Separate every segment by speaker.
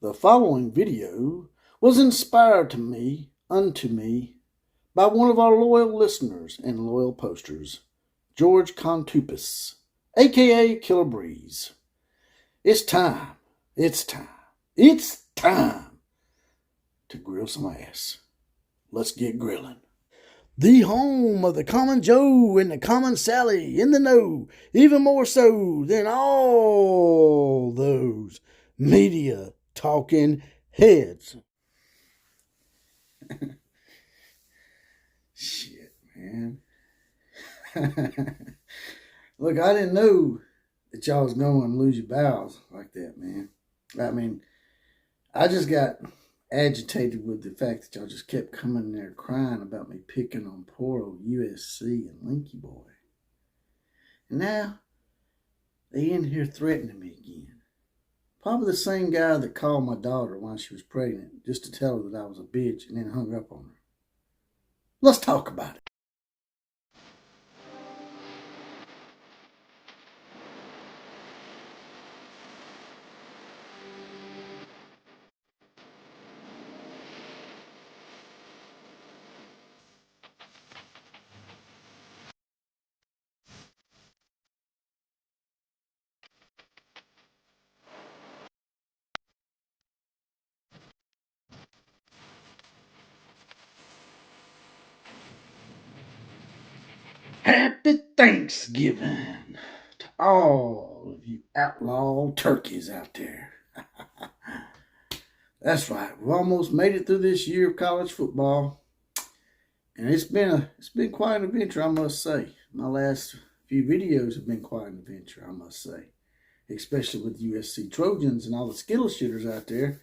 Speaker 1: The following video was inspired unto me by one of our loyal listeners and loyal posters, George Contupis, aka Killer Breeze. It's time to grill some ass. Let's get grilling. The home of the common Joe and the common Sally in the know, even more so than all those media talking heads. Shit, man. Look, I didn't know that y'all was going to lose your bowels like that, man. I mean, I just got agitated with the fact that y'all just kept coming there crying about me picking on poor old USC and Linky Boy. And now, they in here threatening me again. Probably the same guy that called my daughter while she was pregnant just to tell her that I was a bitch and then hung up on her. Let's talk about it. Happy Thanksgiving to all of you outlaw turkeys out there. That's right. We've almost made it through this year of college football. And it's been quite an adventure, I must say. My last few videos have been quite an adventure, I must say. Especially with USC Trojans and all the skittle shooters out there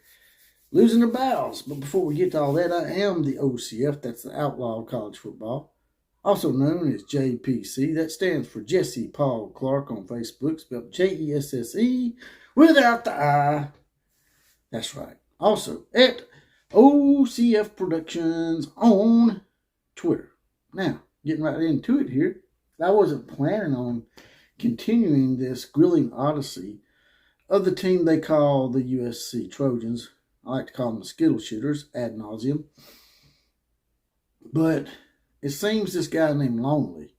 Speaker 1: losing their bowels. But before we get to all that, I am the OCF, that's the Outlaw College Football, also known as JPC. That stands for Jesse Paul Clark on Facebook, spelled Jesse without the I. That's right. Also at OCF Productions on Twitter. Now, getting right into it here. I wasn't planning on continuing this grilling odyssey of the team they call the USC Trojans. I like to call them the Skittle Shooters ad nauseum. But it seems this guy named Lonely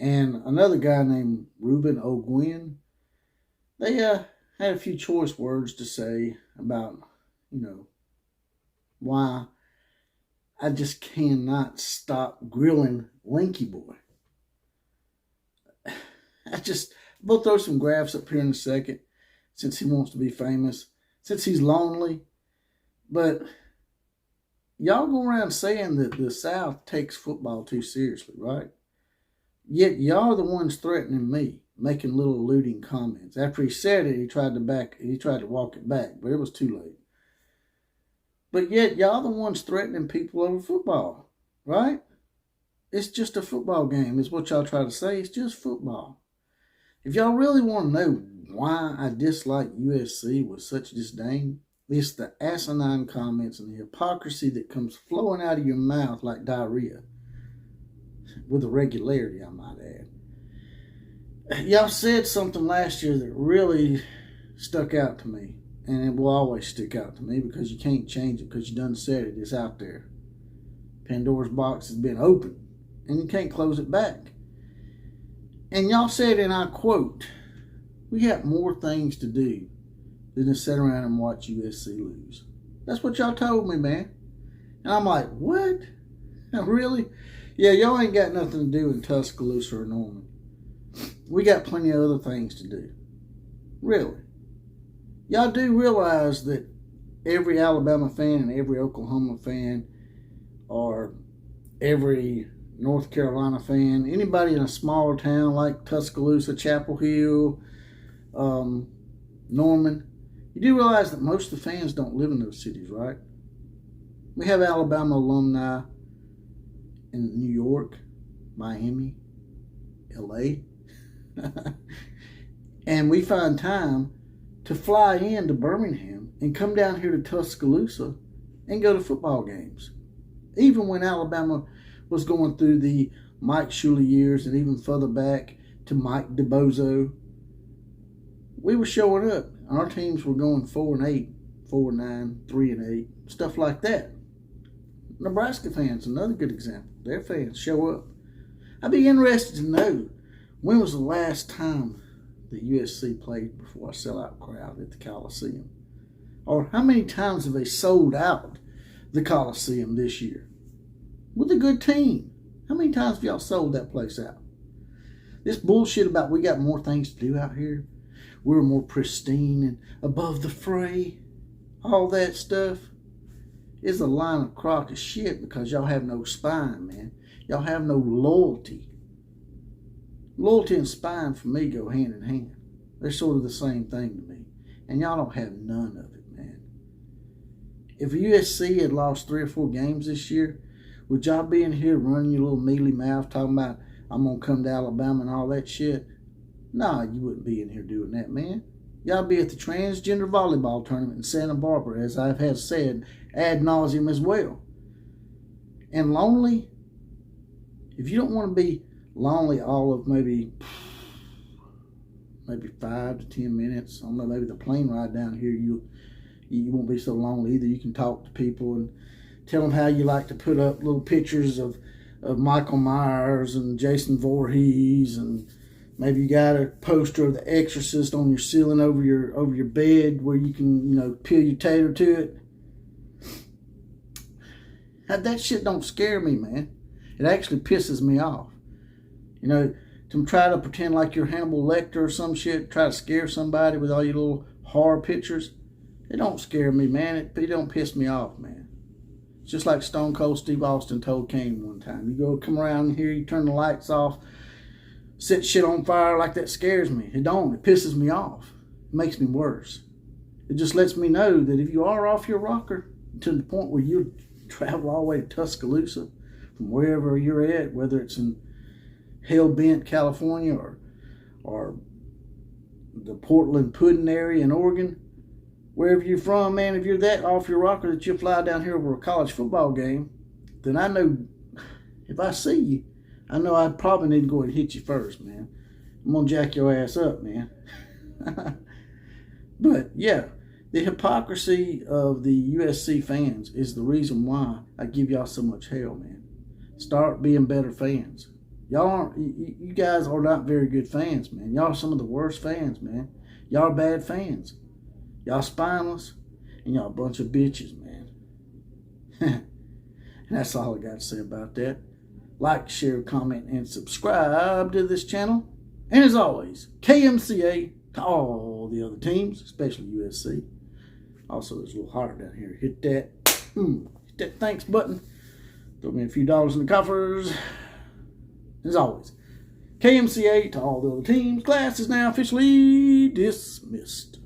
Speaker 1: and another guy named Reuben O'Gwen, they had a few choice words to say about, why I just cannot stop grilling Linky Boy. We'll throw some graphs up here in a second, since he wants to be famous, since he's lonely. But y'all go around saying that the South takes football too seriously, right? Yet y'all are the ones threatening me, making little alluding comments. After he said it, he tried to walk it back, but it was too late. But yet y'all the ones threatening people over football, right? It's just a football game, is what y'all try to say. It's just football. If y'all really want to know why I dislike USC with such disdain, it's the asinine comments and the hypocrisy that comes flowing out of your mouth like diarrhea. With a regularity, I might add. Y'all said something last year that really stuck out to me. And it will always stick out to me because you can't change it because you done said it. It's out there. Pandora's box has been opened. And you can't close it back. And y'all said, and I quote, "We got more things to do than to sit around and watch USC lose." That's what y'all told me, man. And I'm like, what? Really? Yeah, y'all ain't got nothing to do in Tuscaloosa or Norman. We got plenty of other things to do. Really. Y'all do realize that every Alabama fan and every Oklahoma fan or every North Carolina fan, anybody in a smaller town like Tuscaloosa, Chapel Hill, Norman, you do realize that most of the fans don't live in those cities, right? We have Alabama alumni in New York, Miami, LA, and we find time to fly into Birmingham and come down here to Tuscaloosa and go to football games. Even when Alabama was going through the Mike Shula years and even further back to Mike DeBozo, we were showing up. Our teams were going 4-8, 4-9, 3-8, stuff like that. Nebraska fans, another good example. Their fans show up. I'd be interested to know, when was the last time the USC played before a sellout crowd at the Coliseum? Or how many times have they sold out the Coliseum this year? With a good team. How many times have y'all sold that place out? This bullshit about we got more things to do out here, we're more pristine and above the fray, all that stuff is a line of crock of shit, because y'all have no spine, man. Y'all have no loyalty. Loyalty and spine for me go hand in hand. They're sort of the same thing to me. And y'all don't have none of it, man. If USC had lost 3 or 4 games this year, would y'all be in here running your little mealy mouth talking about, I'm going to come to Alabama and all that shit? Nah, you wouldn't be in here doing that, man. Y'all be at the transgender volleyball tournament in Santa Barbara, as I've had said ad nauseum as well. And lonely, if you don't want to be lonely all of maybe 5 to 10 minutes, I don't know, maybe the plane ride down here, you won't be so lonely either. You can talk to people and tell them how you like to put up little pictures of Michael Myers and Jason Voorhees, and maybe you got a poster of The Exorcist on your ceiling over your bed where you can, peel your tater to it. That shit don't scare me, man. It actually pisses me off. To try to pretend like you're Hannibal Lecter or some shit, try to scare somebody with all your little horror pictures. It don't scare me, man. It don't piss me off, man. It's just like Stone Cold Steve Austin told Kane one time. You come around here, you turn the lights off, set shit on fire like that scares me. It don't. It pisses me off. It makes me worse. It just lets me know that if you are off your rocker to the point where you travel all the way to Tuscaloosa from wherever you're at, whether it's in Hell-Bent, California, or the Portland Pudding area in Oregon, wherever you're from, man, if you're that off your rocker that you'll fly down here over a college football game, then I know if I see you, I know I probably need to go and hit you first, man. I'm going to jack your ass up, man. But, yeah, the hypocrisy of the USC fans is the reason why I give y'all so much hell, man. Start being better fans. You guys are not very good fans, man. Y'all are some of the worst fans, man. Y'all are bad fans. Y'all spineless, and y'all a bunch of bitches, man. And that's all I got to say about that. Like, share, comment, and subscribe to this channel. And as always, KMCA to all the other teams, especially USC. Also, it's a little hotter down here. Hit that thanks button. Throw me a few dollars in the coffers. As always, KMCA to all the other teams. Class is now officially dismissed.